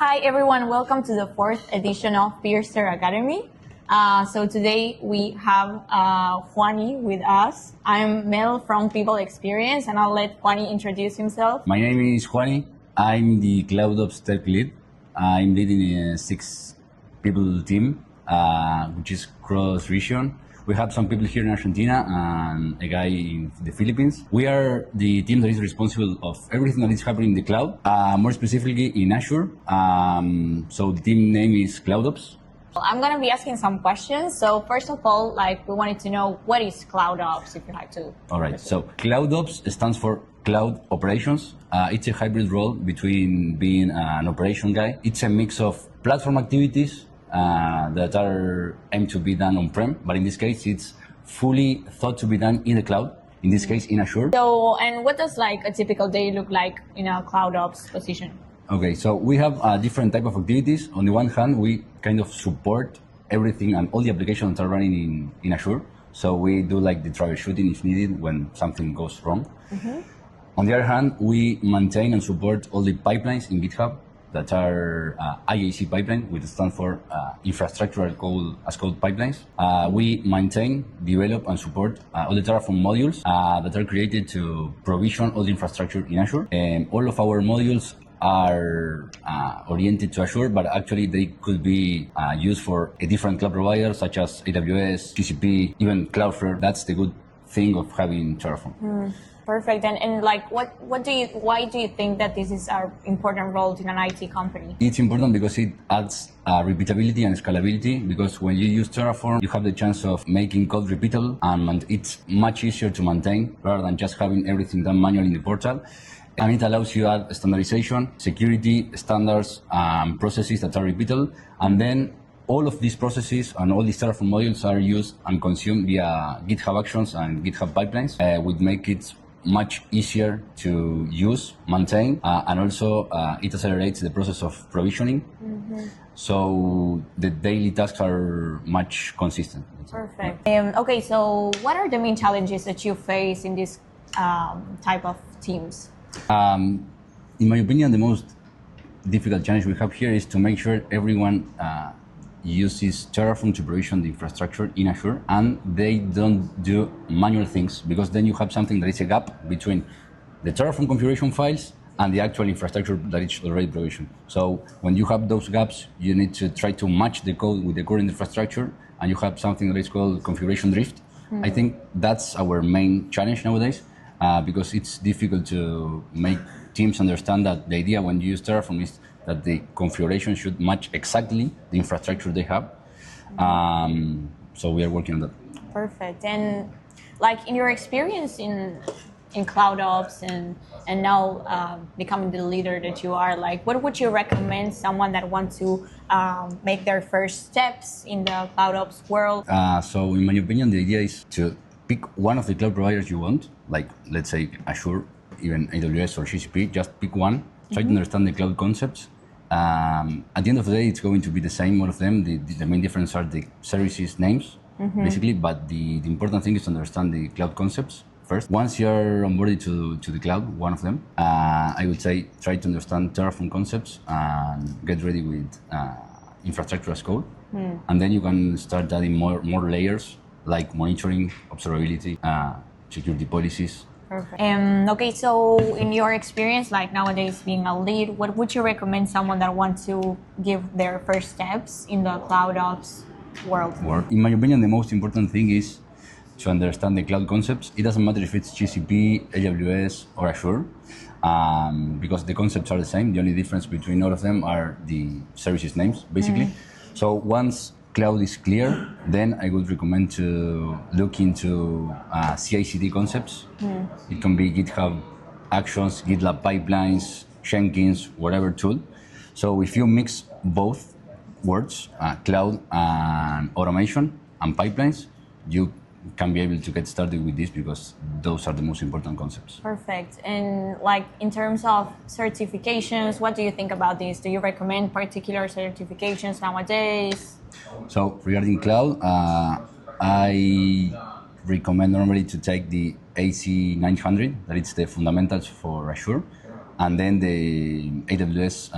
Hi everyone, welcome to the fourth edition of Pearster Academy. So today we have Juani with us. I'm Mel from People Experience and I'll let Juani introduce himself. My name is Juani. I'm the CloudOps tech lead. I'm leading a 6-people team, which is cross-region. We have some people here in Argentina and a guy in the Philippines. We are the team that is responsible of everything that is happening in the cloud, more specifically in Azure. So the team name is CloudOps. I'm going to be asking some questions. So first of all, we wanted to know what is CloudOps, if you had to. All right. So CloudOps stands for Cloud Operations. It's a hybrid role between being an operation guy. It's a mix of platform activities that are aimed to be done on-prem, but in this case, it's fully thought to be done in the cloud, in this case, in Azure. So, and what does a typical day look like in a CloudOps position? Okay, so we have different type of activities. On the one hand, we kind of support everything and all the applications that are running in Azure. So we do the troubleshooting if needed when something goes wrong. Mm-hmm. On the other hand, we maintain and support all the pipelines in GitHub that are IAC pipeline, which stands for Infrastructure as Code pipelines. We maintain, develop, and support all the Terraform modules that are created to provision all the infrastructure in Azure. And all of our modules are oriented to Azure, but actually they could be used for a different cloud provider, such as AWS, GCP, even Cloudflare. That's the good thing of having Terraform. Perfect. And why do you think that this is our important role in an IT company? It's important because it adds repeatability and scalability, because when you use Terraform, you have the chance of making code repeatable, and it's much easier to maintain rather than just having everything done manually in the portal. And it allows you to add standardization, security, standards, processes that are repeatable. And then all of these processes and all these Terraform modules are used and consumed via GitHub Actions and GitHub pipelines, which make it much easier to use, maintain, and also it accelerates the process of provisioning. Mm-hmm. So the daily tasks are much consistent. Perfect. Okay, so what are the main challenges that you face in this type of teams? In my opinion, the most difficult challenge we have here is to make sure everyone uses Terraform to provision the infrastructure in Azure, and they don't do manual things, because then you have something that is a gap between the Terraform configuration files and the actual infrastructure that is already provisioned. So when you have those gaps, you need to try to match the code with the current infrastructure, and you have something that is called configuration drift. Mm-hmm. I think that's our main challenge nowadays, because it's difficult to make teams understand that the idea when you use Terraform is that the configuration should match exactly the infrastructure they have. So we are working on that. Perfect. And in your experience in CloudOps and now becoming the leader that you are, what would you recommend someone that wants to make their first steps in the CloudOps world? So in my opinion, the idea is to pick one of the cloud providers you want, let's say Azure, even AWS or GCP, just pick one, try to understand the cloud concepts. At the end of the day, it's going to be the same, all of them. The main difference are the services names, basically, but the important thing is to understand the cloud concepts first. Once you're onboarded to the cloud, one of them, I would say try to understand Terraform concepts and get ready with infrastructure as code. And then you can start adding more layers, like monitoring, observability, security policies. Perfect. Okay, so in your experience, nowadays being a lead, what would you recommend someone that wants to give their first steps in the CloudOps world? In my opinion, the most important thing is to understand the cloud concepts. It doesn't matter if it's GCP, AWS, or Azure, because the concepts are the same. The only difference between all of them are the services names, basically. So once cloud is clear, then I would recommend to look into CI/CD concepts. It can be GitHub Actions, GitLab pipelines, Jenkins, whatever tool. So if you mix both words, cloud and automation and pipelines, you can be able to get started with this, because those are the most important concepts. Perfect. And in terms of certifications, what do you think about this? Do you recommend particular certifications nowadays? So regarding cloud, I recommend normally to take the AC 900, that it's the fundamentals for Azure. and then the AWS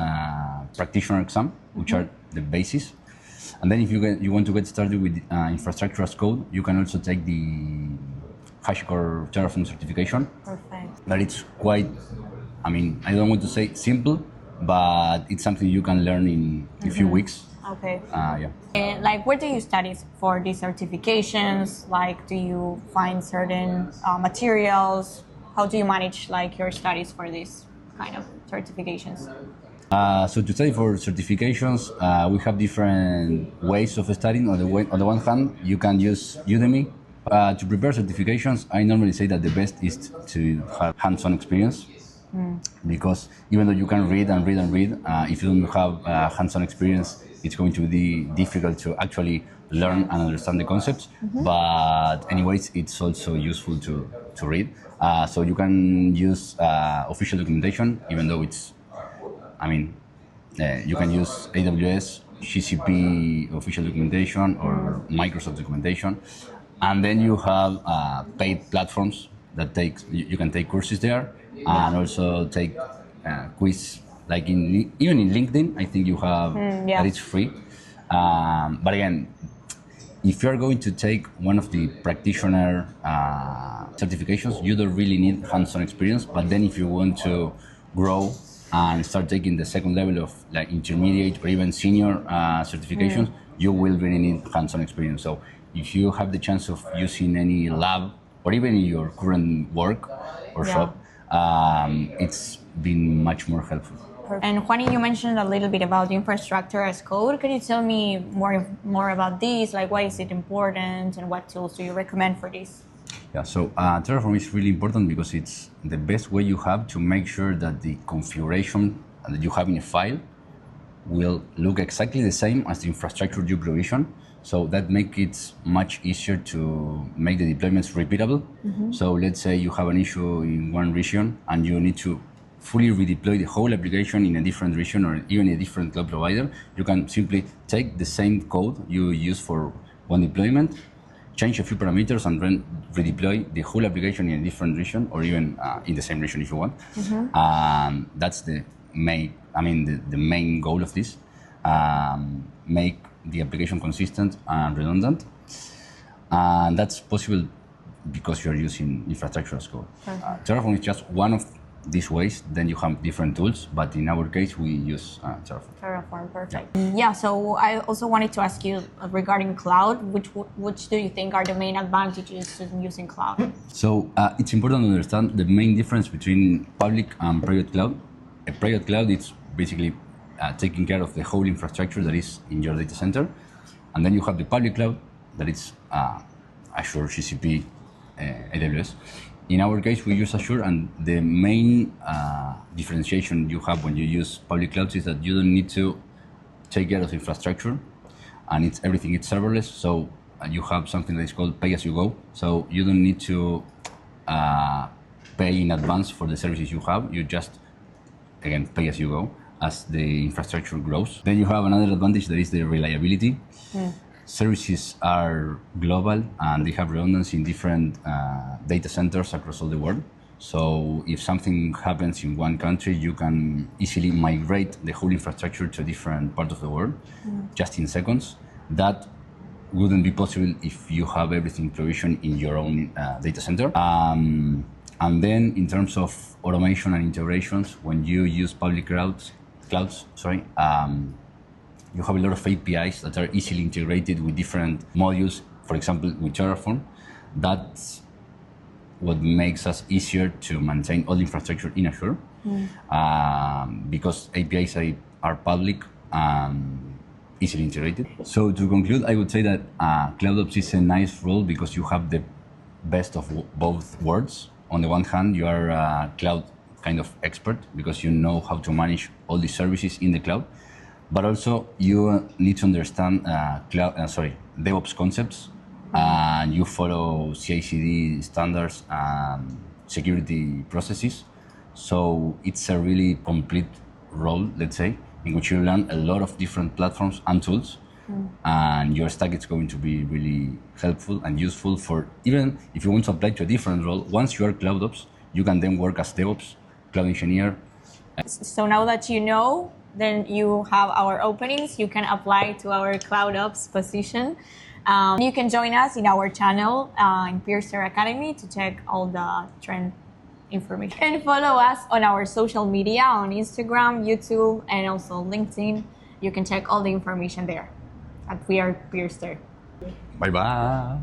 practitioner exam, which are the basis. And then if you want to get started with infrastructure as code, you can also take the HashiCorp Terraform certification. Perfect. But it's quite, I mean, I don't want to say simple, but it's something you can learn in a few weeks. Okay. Yeah. And like, where do you study for these certifications? Like, do you find certain materials? How do you manage like your studies for these kind of certifications? So to study for certifications, we have different ways of studying. On the one hand, you can use Udemy. To prepare certifications, I normally say that the best is to have hands-on experience. Because even though you can read and read and read, if you don't have hands-on experience, it's going to be difficult to actually learn and understand the concepts. But anyways, it's also useful to read. So you can use official documentation, even though it's, I mean, you can use AWS, GCP official documentation or Microsoft documentation. And then you have paid platforms that you can take courses there and also take quiz, like even in LinkedIn, I think you have that it's free. But again, if you're going to take one of the practitioner certifications, you don't really need hands-on experience. But then if you want to grow and start taking the second level of like intermediate or even senior certifications, you will really need hands-on experience. So if you have the chance of using any lab or even in your current work or shop, it's been much more helpful. And Juani, you mentioned a little bit about infrastructure as code. Can you tell me more about this? Like, why is it important and what tools do you recommend for this? Yeah, so Terraform is really important because it's the best way you have to make sure that the configuration that you have in a file will look exactly the same as the infrastructure you provision. So that makes it much easier to make the deployments repeatable. So let's say you have an issue in one region and you need to fully redeploy the whole application in a different region or even a different cloud provider. You can simply take the same code you use for one deployment, change a few parameters and then redeploy the whole application in a different region or even in the same region if you want. That's the main goal of this. Make the application consistent and redundant. And that's possible because you're using infrastructure as code. Terraform is just one of these ways. Then you have different tools, but in our case, we use Terraform. Terraform, perfect. Yeah, so I also wanted to ask you regarding cloud, which do you think are the main advantages in using cloud? So it's important to understand the main difference between public and private cloud. A private cloud is basically taking care of the whole infrastructure that is in your data center. And then you have the public cloud that is Azure, GCP, AWS. In our case, we use Azure, and the main differentiation you have when you use public clouds is that you don't need to take care of infrastructure, and everything is serverless. So you have something that is called pay-as-you-go. So you don't need to pay in advance for the services you have. You just, again, pay as you go as the infrastructure grows. Then you have another advantage that is the reliability. Services are global and they have redundancy in different data centers across all the world. So if something happens in one country, you can easily migrate the whole infrastructure to a different part of the world just in seconds. That wouldn't be possible if you have everything provisioned in your own data center. And then in terms of automation and integrations, when you use public clouds, you have a lot of APIs that are easily integrated with different modules. For example, with Terraform, that's what makes us easier to maintain all the infrastructure in Azure, because APIs are public and easily integrated. So to conclude, I would say that CloudOps is a nice role because you have the best of both worlds. On the one hand, you are a cloud kind of expert because you know how to manage all the services in the cloud, but also you need to understand DevOps concepts, and you follow CI/CD standards and security processes. So it's a really complete role, let's say, in which you learn a lot of different platforms and tools, and your stack is going to be really helpful and useful for even if you want to apply to a different role. Once you are CloudOps, you can then work as DevOps, cloud engineer, So now that you know, then you have our openings. You can apply to our CloudOps position. You can join us in our channel in Pearster Academy to check all the trend information. And follow us on our social media on Instagram, YouTube, and also LinkedIn. You can check all the information there. We are Pearster. Bye bye.